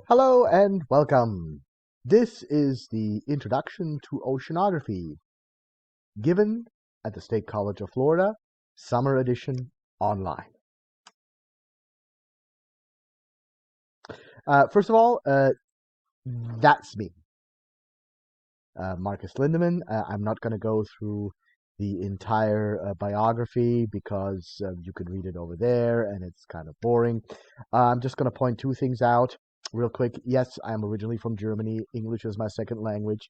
Hello and welcome. This is the Introduction to Oceanography, given at the State College of Florida, Summer Edition online. First of all, that's me, Marcus Lindemann. I'm not going to go through the entire biography because you could read it over there and it's kind of boring. I'm just going to point two things out real quick. Yes, I'm originally from Germany. English is my second language.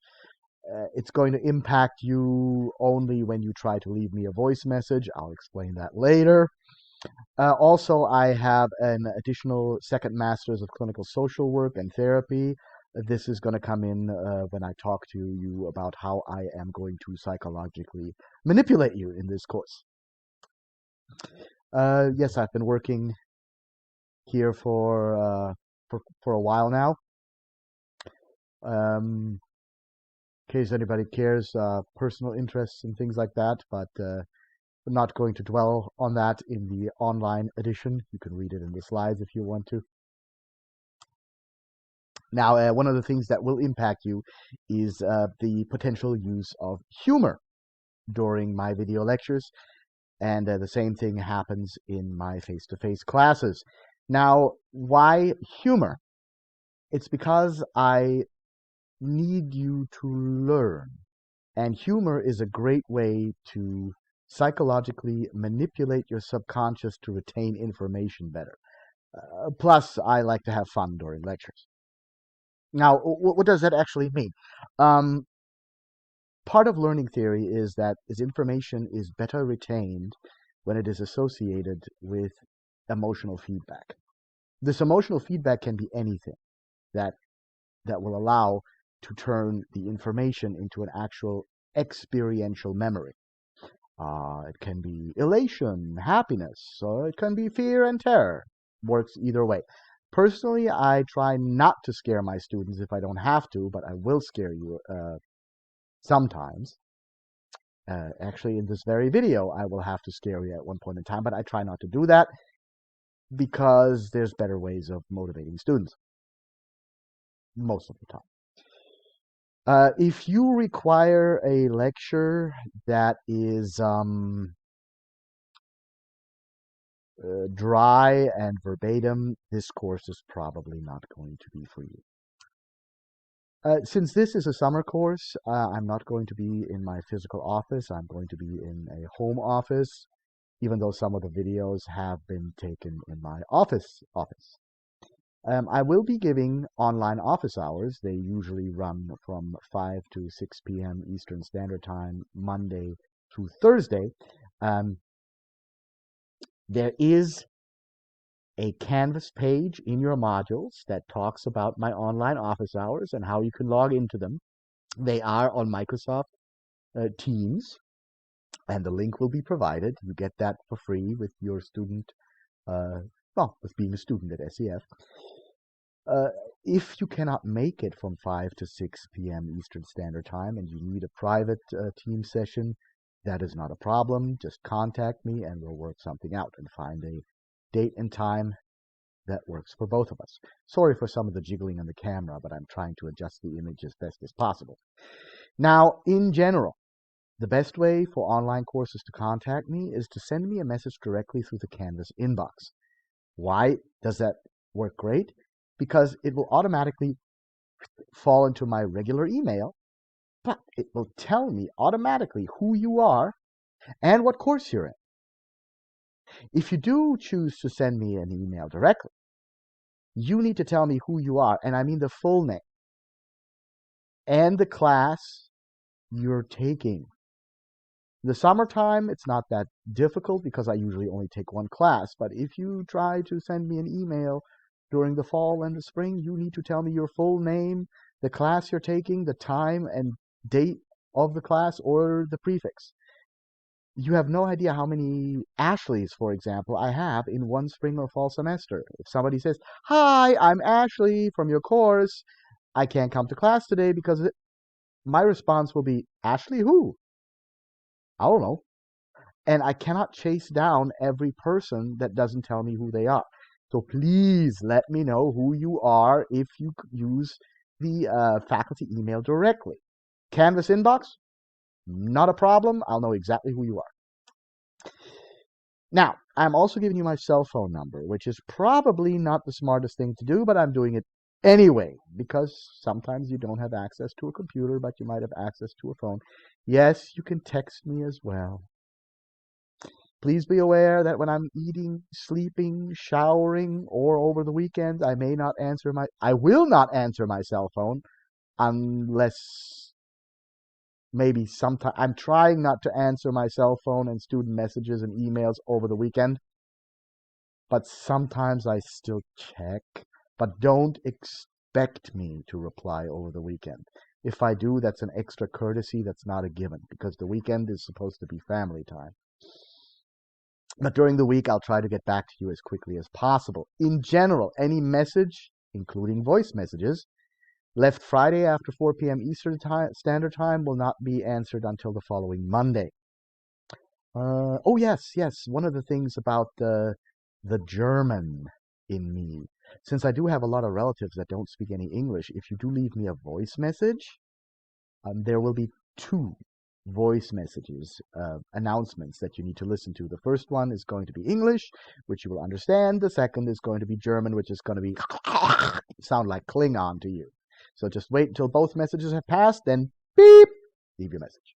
It's going to impact you only when you try to leave me a voice message. I'll explain that later. Also, I have an additional second master's of clinical social work and therapy. This is going to come in when I talk to you about how I am going to psychologically manipulate you in this course. Yes, I've been working here for a while now. In case anybody cares, personal interests and things like that, but I'm not going to dwell on that in the online edition. You can read it in the slides if you want to. Now, one of the things that will impact you is the potential use of humor during my video lectures, and the same thing happens in my face-to-face classes. Now, why humor? It's because I need you to learn, and humor is a great way to psychologically manipulate your subconscious to retain information better. Plus, I like to have fun during lectures. Now, what does that actually mean? Um, Part of learning theory is that information is better retained when it is associated with emotional feedback. This emotional feedback can be anything that will allow to turn the information into an actual experiential memory. It can be elation, happiness, or it can be fear and terror. Works either way. Personally, I try not to scare my students if I don't have to, but I will scare you sometimes. Actually, in this very video, I will have to scare you at one point in time, but I try not to do that because there's better ways of motivating students most of the time. If you require a lecture that is dry and verbatim, this course is probably not going to be for you. Since this is a summer course, I'm not going to be in my physical office. I'm going to be in a home office, even though some of the videos have been taken in my office. I will be giving online office hours. They usually run from 5 to 6 p.m. Eastern Standard Time, Monday through Thursday. There is a Canvas page in your modules that talks about my online office hours and how you can log into them. They are on Microsoft Teams, and the link will be provided. You get that for free with your student, with being a student at SEF. If you cannot make it from 5 to 6 p.m. Eastern Standard Time and you need a private team session, that is not a problem. Just contact me and we'll work something out and find a date and time that works for both of us. Sorry for some of the jiggling on the camera, but I'm trying to adjust the image as best as possible. Now, in general, the best way for online courses to contact me is to send me a message directly through the Canvas inbox. Why does that work great? Because it will automatically fall into my regular email, but it will tell me automatically who you are and what course you're in. If you do choose to send me an email directly, you need to tell me who you are, and I mean the full name, and the class you're taking. In the summertime, it's not that difficult because I usually only take one class, but if you try to send me an email during the fall and the spring, you need to tell me your full name, the class you're taking, the time and date of the class, or the prefix. You have no idea how many Ashleys, for example, I have in one spring or fall semester. If somebody says, "Hi, I'm Ashley from your course. I can't come to class today because of it," my response will be, "Ashley who? I don't know." And I cannot chase down every person that doesn't tell me who they are. So please let me know who you are if you use the faculty email directly. Canvas inbox, not a problem. I'll know exactly who you are. Now, I'm also giving you my cell phone number, which is probably not the smartest thing to do, but I'm doing it anyway, because sometimes you don't have access to a computer, but you might have access to a phone. Yes, you can text me as well. Please be aware that when I'm eating, sleeping, showering, or over the weekends, I will not answer my cell phone unless maybe sometime. I'm trying not to answer my cell phone and student messages and emails over the weekend, but sometimes I still check. But don't expect me to reply over the weekend. If I do, that's an extra courtesy. That's not a given, because the weekend is supposed to be family time. But during the week, I'll try to get back to you as quickly as possible. In general, any message, including voice messages, left Friday after 4 p.m. Eastern Standard Time will not be answered until the following Monday. Oh, yes. One of the things about the German in me, since I do have a lot of relatives that don't speak any English, if you do leave me a voice message, there will be two voice messages, announcements that you need to listen to. The first one is going to be English, which you will understand. The second is going to be German, which is going to be sound like Klingon to you. So just wait until both messages have passed, then beep, leave your message.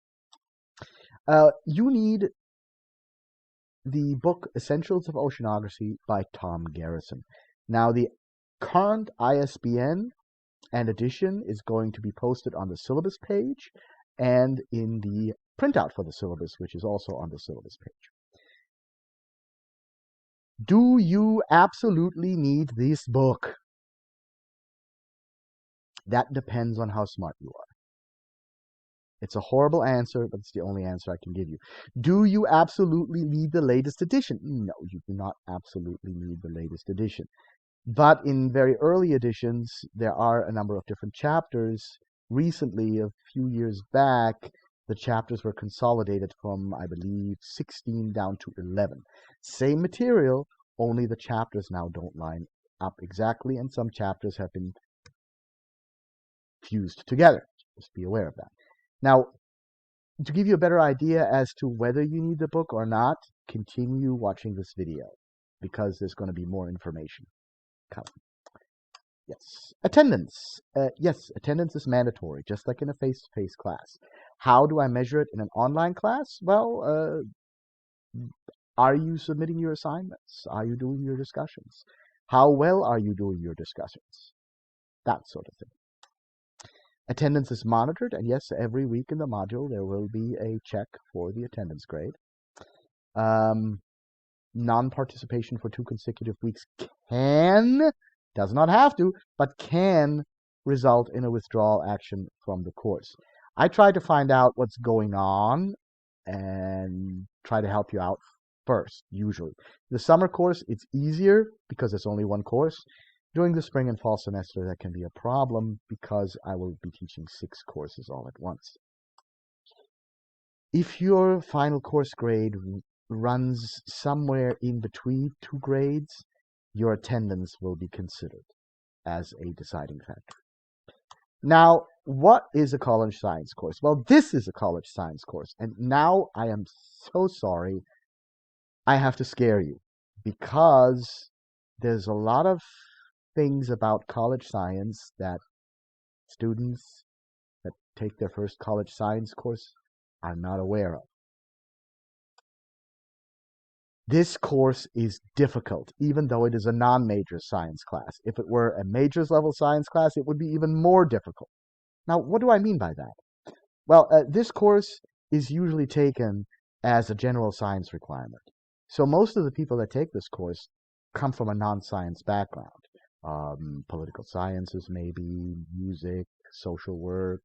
You need the book Essentials of Oceanography by Tom Garrison. Now, the current ISBN and edition is going to be posted on the syllabus page and in the printout for the syllabus, which is also on the syllabus page. Do you absolutely need this book? That depends on how smart you are. It's a horrible answer, but it's the only answer I can give you. Do you absolutely need the latest edition? No, you do not absolutely need the latest edition. But in very early editions, there are a number of different chapters. Recently, a few years back, the chapters were consolidated from, I believe, 16 down to 11. Same material, only the chapters now don't line up exactly, and some chapters have been fused together. Just be aware of that. Now, to give you a better idea as to whether you need the book or not, continue watching this video, because there's going to be more information coming. Yes. Attendance. Yes, attendance is mandatory, just like in a face-to-face class. How do I measure it in an online class? Well, are you submitting your assignments? Are you doing your discussions? How well are you doing your discussions? That sort of thing. Attendance is monitored, and yes, every week in the module there will be a check for the attendance grade. Non-participation for 2 consecutive weeks does not have to, but can result in a withdrawal action from the course. I try to find out what's going on and try to help you out first, usually. The summer course, it's easier because it's only one course. During the spring and fall semester, that can be a problem because I will be teaching 6 courses all at once. If your final course grade runs somewhere in between 2 grades, your attendance will be considered as a deciding factor. Now, what is a college science course? Well, this is a college science course, and now I am so sorry I have to scare you, because there's a lot of things about college science that students that take their first college science course are not aware of. This course is difficult, even though it is a non-major science class. If it were a majors level science class, it would be even more difficult. Now, what do I mean by that? Well, this course is usually taken as a general science requirement. So most of the people that take this course come from a non-science background. Political sciences, maybe, music, social work,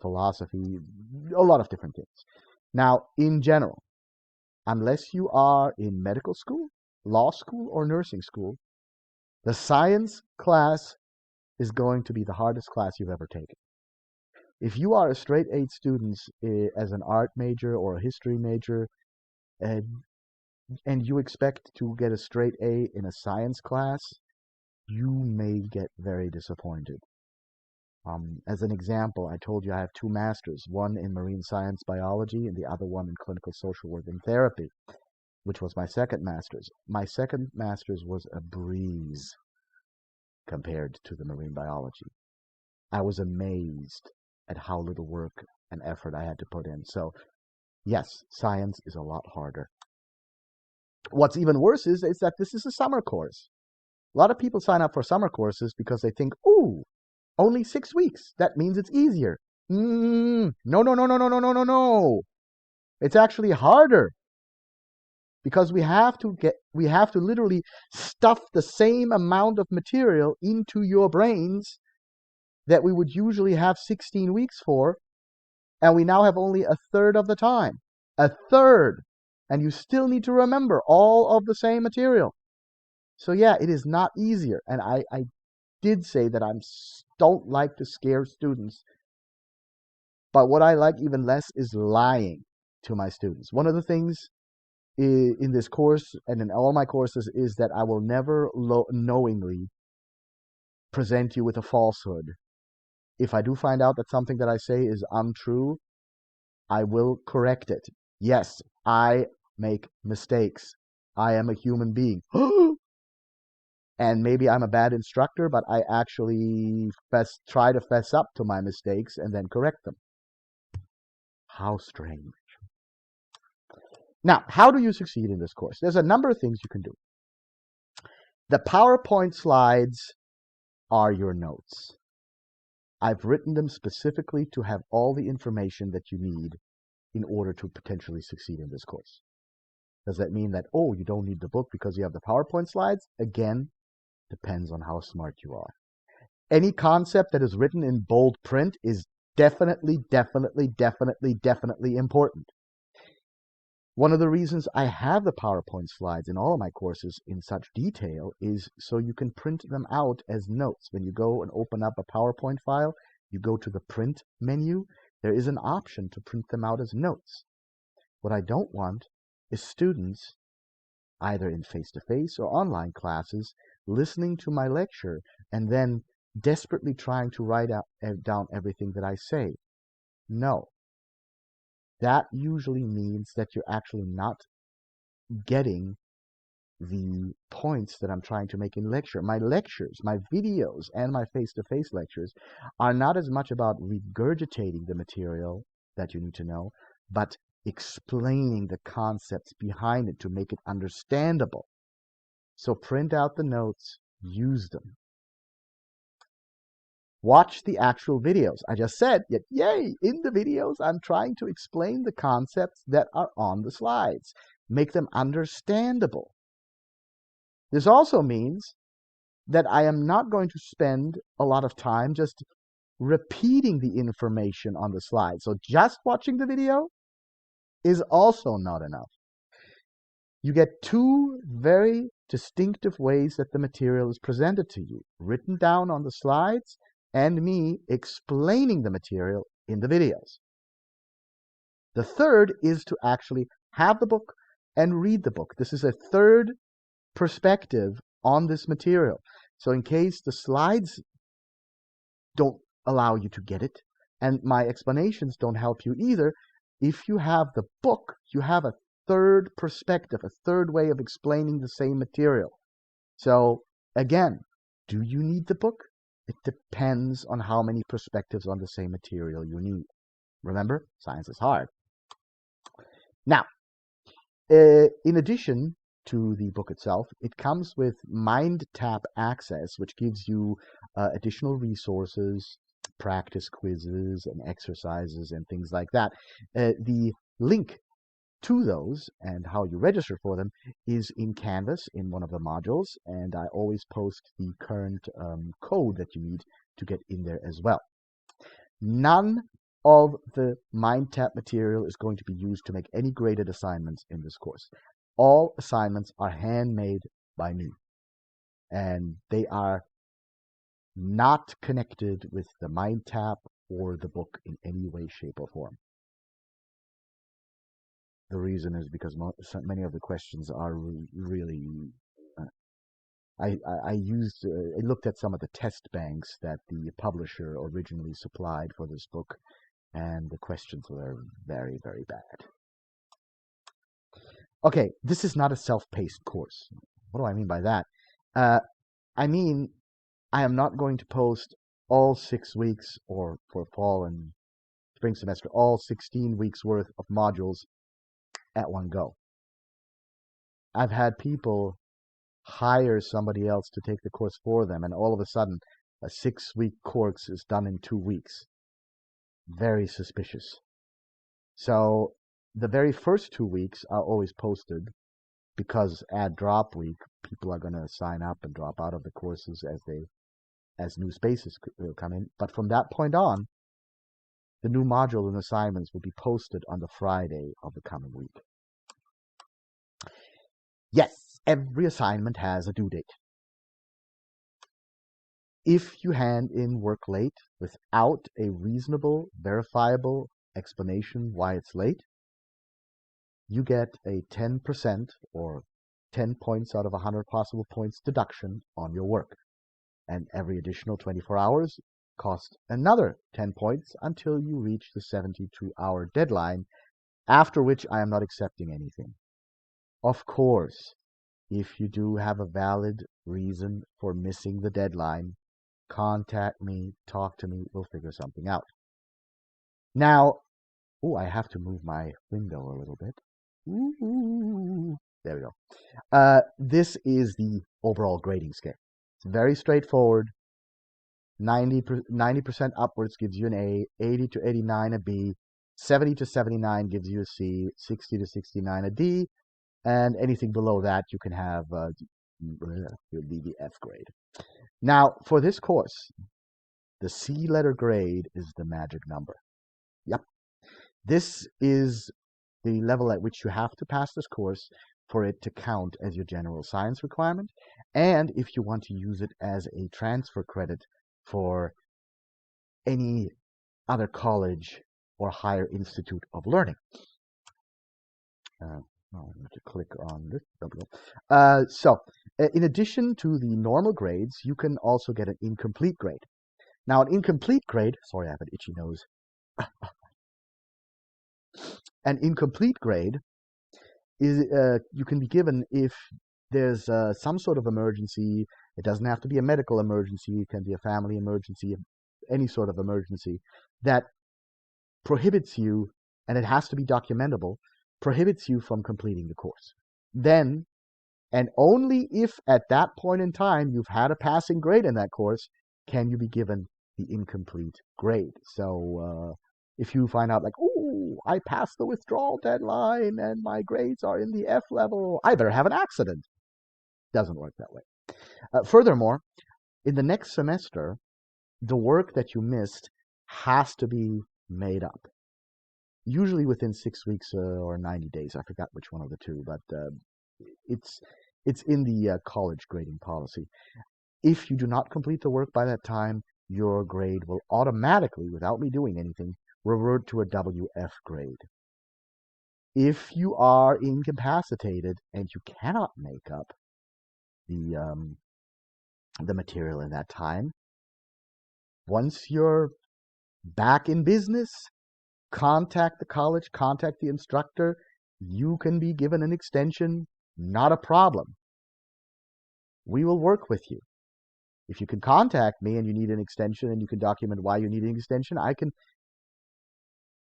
philosophy, a lot of different things. Now, in general, unless you are in medical school, law school, or nursing school, the science class is going to be the hardest class you've ever taken. If you are a straight 8 student as an art major or a history major, and you expect to get a straight A in a science class, you may get very disappointed. As an example, I told you I have two masters, one in marine science biology and the other one in clinical social work and therapy, which was my second master's. My second master's was a breeze compared to the marine biology. I was amazed at how little work and effort I had to put in. So, yes, science is a lot harder. What's even worse is that this is a summer course. A lot of people sign up for summer courses because they think, ooh, only 6 weeks. That means it's easier. No, no, no, no, no, no, no, no, no. It's actually harder because we have to literally stuff the same amount of material into your brains that we would usually have 16 weeks for, and we now have only a third of the time. A third. And you still need to remember all of the same material. So yeah, it is not easier. And I did say that I don't like to scare students, but what I like even less is lying to my students. One of the things in this course and in all my courses is that I will never knowingly present you with a falsehood. If I do find out that something that I say is untrue, I will correct it. Yes, I make mistakes. I am a human being. And maybe I'm a bad instructor, but I actually try to fess up to my mistakes and then correct them. How strange. Now, how do you succeed in this course? There's a number of things you can do. The PowerPoint slides are your notes. I've written them specifically to have all the information that you need in order to potentially succeed in this course. Does that mean that, oh, you don't need the book because you have the PowerPoint slides? Again, depends on how smart you are. Any concept that is written in bold print is definitely important. One of the reasons I have the PowerPoint slides in all of my courses in such detail is so you can print them out as notes. When you go and open up a PowerPoint file, you go to the print menu. There is an option to print them out as notes. What I don't want is students, either in face-to-face or online classes, listening to my lecture and then desperately trying to write down everything that I say. No. That usually means that you're actually not getting the points that I'm trying to make in lecture. My lectures, my videos, and my face-to-face lectures are not as much about regurgitating the material that you need to know, but explaining the concepts behind it to make it understandable. So print out the notes, use them. Watch the actual videos. I just said, yay, in the videos, I'm trying to explain the concepts that are on the slides. Make them understandable. This also means that I am not going to spend a lot of time just repeating the information on the slide. So just watching the video is also not enough. You get two very distinctive ways that the material is presented to you, written down on the slides and me explaining the material in the videos. The third is to actually have the book and read the book. This is a third perspective on this material. So in case the slides don't allow you to get it, and my explanations don't help you either, if you have the book, you have a third perspective, a third way of explaining the same material. So again, do you need the book? It depends on how many perspectives on the same material you need. Remember, science is hard. Now, in addition to the book itself, it comes with MindTap access, which gives you additional resources, practice quizzes and exercises and things like that. The link to those and how you register for them is in Canvas in one of the modules, and I always post the current code that you need to get in there as well. None of the MindTap material is going to be used to make any graded assignments in this course. All assignments are handmade by me, and they are not connected with the MindTap or the book in any way, shape, or form. The reason is because many of the questions are really. Uh, I looked at some of the test banks that the publisher originally supplied for this book, and the questions were very, very bad. Okay, this is not a self-paced course. What do I mean by that? Uh, I mean, I am not going to post all 6 weeks, or for fall and spring semester, all 16 weeks worth of modules at one go. I've had people hire somebody else to take the course for them, and all of a sudden, a 6-week course is done in 2 weeks. Very suspicious. So the very first 2 weeks are always posted, because at drop week, people are going to sign up and drop out of the courses as new spaces come in. But from that point on, the new module and assignments will be posted on the Friday of the coming week. Yes, every assignment has a due date. If you hand in work late without a reasonable, verifiable explanation why it's late, you get a 10% or 10 points out of 100 possible points deduction on your work. And every additional 24 hours costs another 10 points until you reach the 72-hour deadline, after which I am not accepting anything. Of course, if you do have a valid reason for missing the deadline, contact me, talk to me, we'll figure something out. Now, I have to move my window a little bit. There we go. This is the overall grading scale. It's very straightforward. 90% upwards gives you an A, 80 to 89 a B, 70 to 79 gives you a C, 60 to 69 a D, and anything below that you can have the F grade. Now, for this course, the C letter grade is the magic number. Yep. This is the level at which you have to pass this course for it to count as your general science requirement, and if you want to use it as a transfer credit for any other college or higher institute of learning. I'm going to click on this. So, in addition to the normal grades, you can also get an incomplete grade. Now, an incomplete grade, sorry, I have an itchy nose. An incomplete grade is you can be given if there's some sort of emergency. It doesn't have to be a medical emergency. It can be a family emergency, any sort of emergency that prohibits you, and it has to be documentable, prohibits you from completing the course. Then, and only if at that point in time you've had a passing grade in that course, can you be given the incomplete grade. So if you find out like, I passed the withdrawal deadline and my grades are in the F level, I better have an accident. Doesn't work that way. Furthermore, in the next semester, the work that you missed has to be made up. Usually within 6 weeks or 90 days. I forgot which one of the two, but it's in the college grading policy. If you do not complete the work by that time, your grade will automatically, without me doing anything, revert to a WF grade. If you are incapacitated and you cannot make up the material in that time, once you're back in business, contact the college, contact the instructor. You can be given an extension, not a problem. We will work with you. If you can contact me and you need an extension and you can document why you need an extension, I can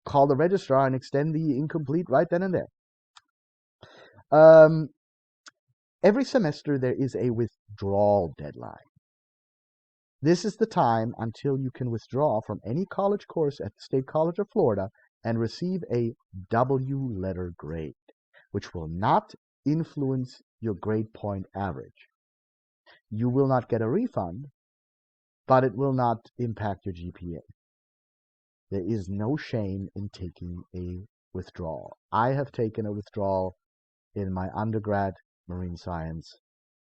call the registrar and extend the incomplete right then and there. Every semester there is a withdrawal deadline. This is the time until you can withdraw from any college course at the State College of Florida and receive a W letter grade, which will not influence your grade point average. You will not get a refund, but it will not impact your GPA. There is no shame in taking a withdrawal. I have taken a withdrawal in my undergrad marine science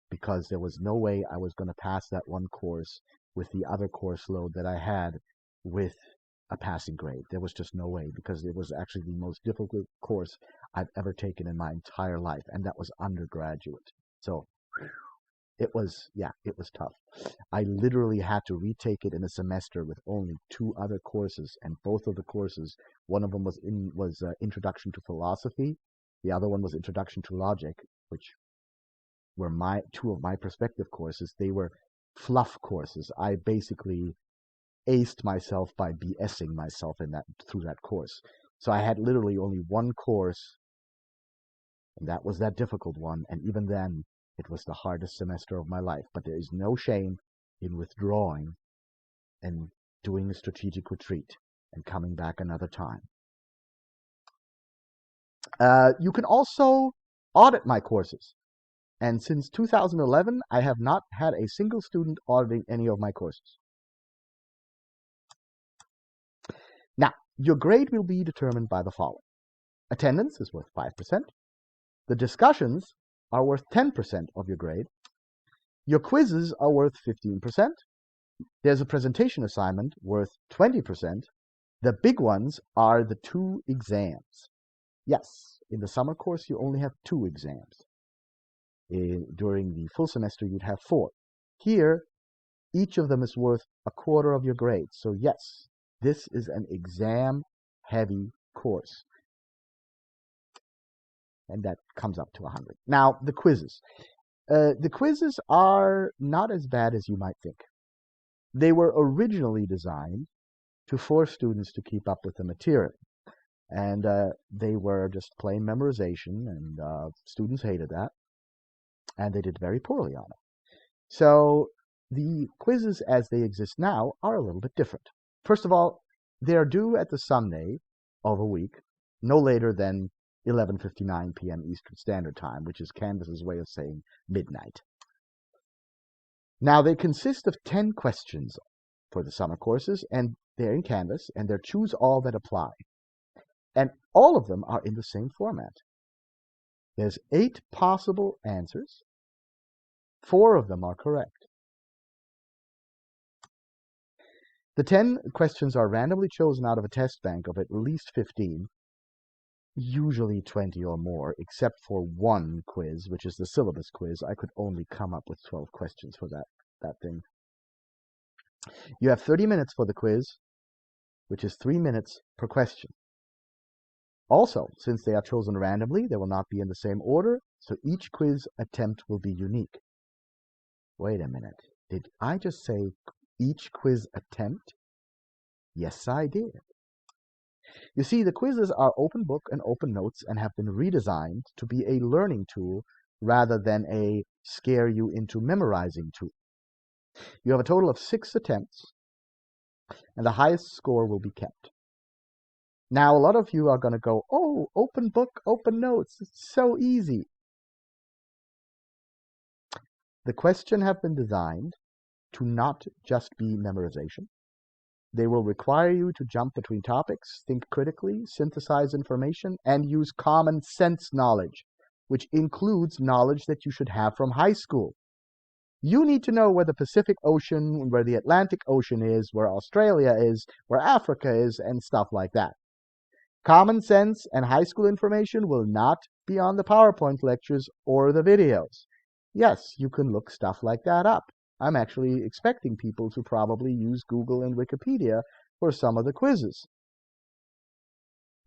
because there was no way I was going to pass that one course with the other course load that I had with a passing grade. There was just no way, because it was actually the most difficult course I've ever taken in my entire life, and that was undergraduate. So it was tough. I literally had to retake it in a semester with only 2 other courses, and both of the courses, one of them was Introduction to Philosophy, the other one was Introduction to Logic, which were my 2 of my perspective courses. They were fluff courses. I basically aced myself by BSing myself through that course. So I had literally only one course, and that was that difficult one, and even then it was the hardest semester of my life. But there is no shame in withdrawing and doing a strategic retreat and coming back another time. You can also audit my courses. And since 2011, I have not had a single student auditing any of my courses. Now, your grade will be determined by the following. Attendance is worth 5%. The discussions are worth 10% of your grade. Your quizzes are worth 15%. There's a presentation assignment worth 20%. The big ones are the 2 exams. Yes, in the summer course, you only have 2 exams. During the full semester, you'd have 4. Here, each of them is worth a quarter of your grade. So yes, this is an exam-heavy course. And that comes up to 100. Now, the quizzes. The quizzes are not as bad as you might think. They were originally designed to force students to keep up with the material. And they were just plain memorization, and students hated that. And they did very poorly on it. So the quizzes as they exist now are a little bit different. First of all, they are due at the Sunday of a week, no later than 11:59 p.m. Eastern Standard Time, which is Canvas's way of saying midnight. Now, they consist of 10 questions for the summer courses, and they're in Canvas, and they're choose all that apply. And all of them are in the same format. There's 8 possible answers. 4 of them are correct. The 10 questions are randomly chosen out of a test bank of at least 15, usually 20 or more, except for one quiz, which is the syllabus quiz. I could only come up with 12 questions for that thing. You have 30 minutes for the quiz, which is 3 minutes per question. Also, since they are chosen randomly, they will not be in the same order, so each quiz attempt will be unique. Wait a minute. Did I just say each quiz attempt? Yes, I did. You see, the quizzes are open book and open notes and have been redesigned to be a learning tool rather than a scare you into memorizing tool. You have a total of 6 attempts, and the highest score will be kept. Now, a lot of you are going to go, oh, open book, open notes, it's so easy. The questions have been designed to not just be memorization. They will require you to jump between topics, think critically, synthesize information, and use common sense knowledge, which includes knowledge that you should have from high school. You need to know where the Pacific Ocean, where the Atlantic Ocean is, where Australia is, where Africa is, and stuff like that. Common sense and high school information will not be on the PowerPoint lectures or the videos. Yes, you can look stuff like that up. I'm actually expecting people to probably use Google and Wikipedia for some of the quizzes.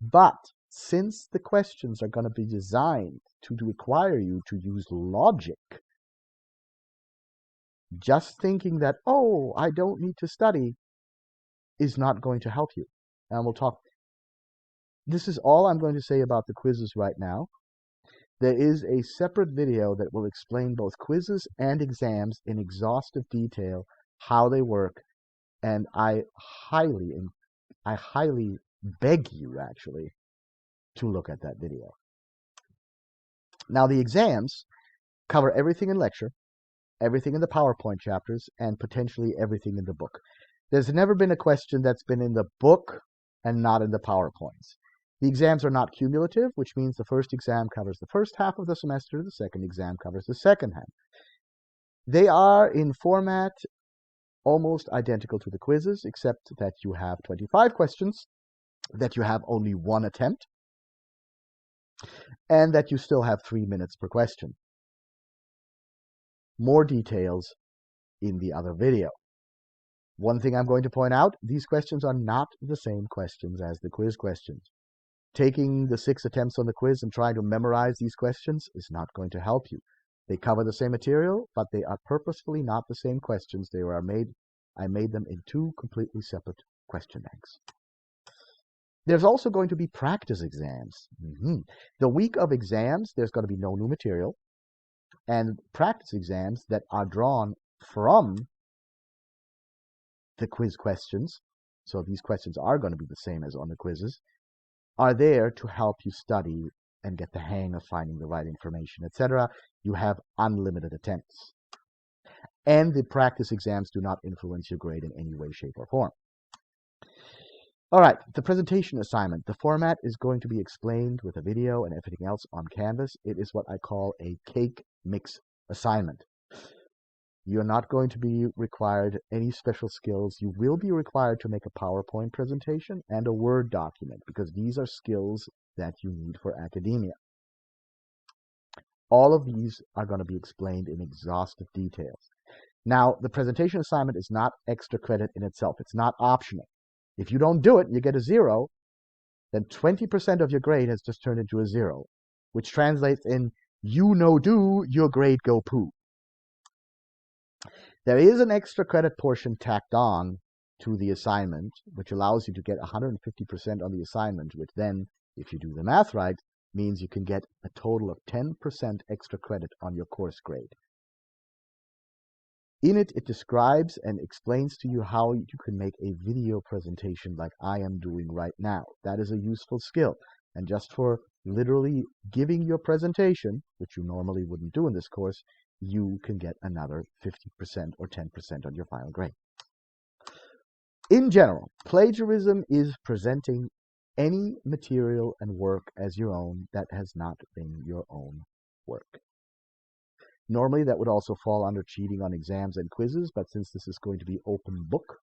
But since the questions are going to be designed to require you to use logic, just thinking that, oh, I don't need to study is not going to help you. And we'll talk. This is all I'm going to say about the quizzes right now. There is a separate video that will explain both quizzes and exams in exhaustive detail, how they work, and I highly beg you, actually, to look at that video. Now, the exams cover everything in lecture, everything in the PowerPoint chapters, and potentially everything in the book. There's never been a question that's been in the book and not in the PowerPoints. The exams are not cumulative, which means the first exam covers the first half of the semester, the second exam covers the second half. They are in format almost identical to the quizzes, except that you have 25 questions, that you have only one attempt, and that you still have 3 minutes per question. More details in the other video. One thing I'm going to point out, these questions are not the same questions as the quiz questions. Taking the 6 attempts on the quiz and trying to memorize these questions is not going to help you. They cover the same material, but they are purposefully not the same questions. I made them in 2 completely separate question banks. There's also going to be practice exams. The week of exams, there's going to be no new material, and practice exams that are drawn from the quiz questions, so these questions are going to be the same as on the quizzes, are there to help you study and get the hang of finding the right information, etc. You have unlimited attempts. And the practice exams do not influence your grade in any way, shape, or form. All right, the presentation assignment. The format is going to be explained with a video and everything else on Canvas. It is what I call a cake mix assignment. You're not going to be required any special skills. You will be required to make a PowerPoint presentation and a Word document because these are skills that you need for academia. All of these are going to be explained in exhaustive details. Now, the presentation assignment is not extra credit in itself. It's not optional. If you don't do it, you get a 0, then 20% of your grade has just turned into a 0, which translates in you no do, your grade go poo. There is an extra credit portion tacked on to the assignment, which allows you to get 150% on the assignment, which then, if you do the math right, means you can get a total of 10% extra credit on your course grade. In it, it describes and explains to you how you can make a video presentation like I am doing right now. That is a useful skill. And just for literally giving your presentation, which you normally wouldn't do in this course, you can get another 50% or 10% on your final grade. In general, plagiarism is presenting any material and work as your own that has not been your own work. Normally, that would also fall under cheating on exams and quizzes, but since this is going to be open book,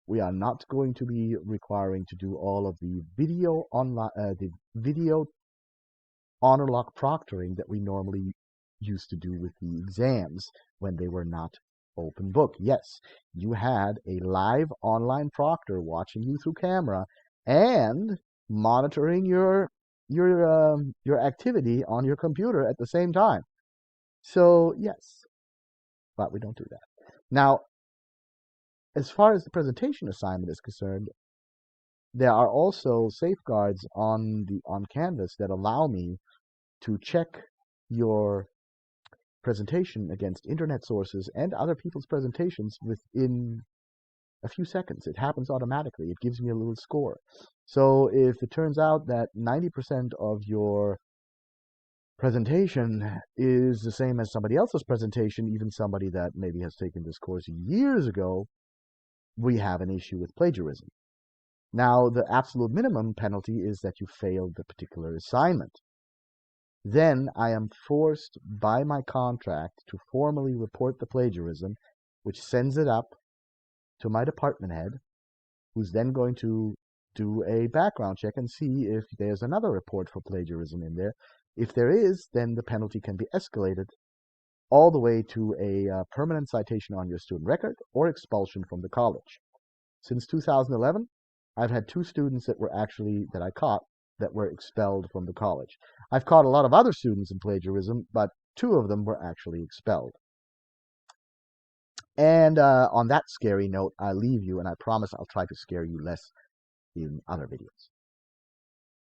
we are not going to be requiring to do all of the video honor lock proctoring that we normally used to do with the exams when they were not open book. Yes, you had a live online proctor watching you through camera and monitoring your activity on your computer at the same time. So, yes, but we don't do that. Now, as far as the presentation assignment is concerned, there are also safeguards on Canvas that allow me to check your presentation against internet sources and other people's presentations within a few seconds. It happens automatically. It gives me a little score. So if it turns out that 90% of your presentation is the same as somebody else's presentation, even somebody that maybe has taken this course years ago, we have an issue with plagiarism. Now, the absolute minimum penalty is that you failed the particular assignment. Then I am forced by my contract to formally report the plagiarism, which sends it up to my department head, who's then going to do a background check and see if there's another report for plagiarism in there. If there is, then the penalty can be escalated all the way to a permanent citation on your student record or expulsion from the college. Since 2011, I've had 2 students that I caught that were expelled from the college. I've caught a lot of other students in plagiarism, but 2 of them were actually expelled. And on that scary note, I leave you, and I promise I'll try to scare you less in other videos.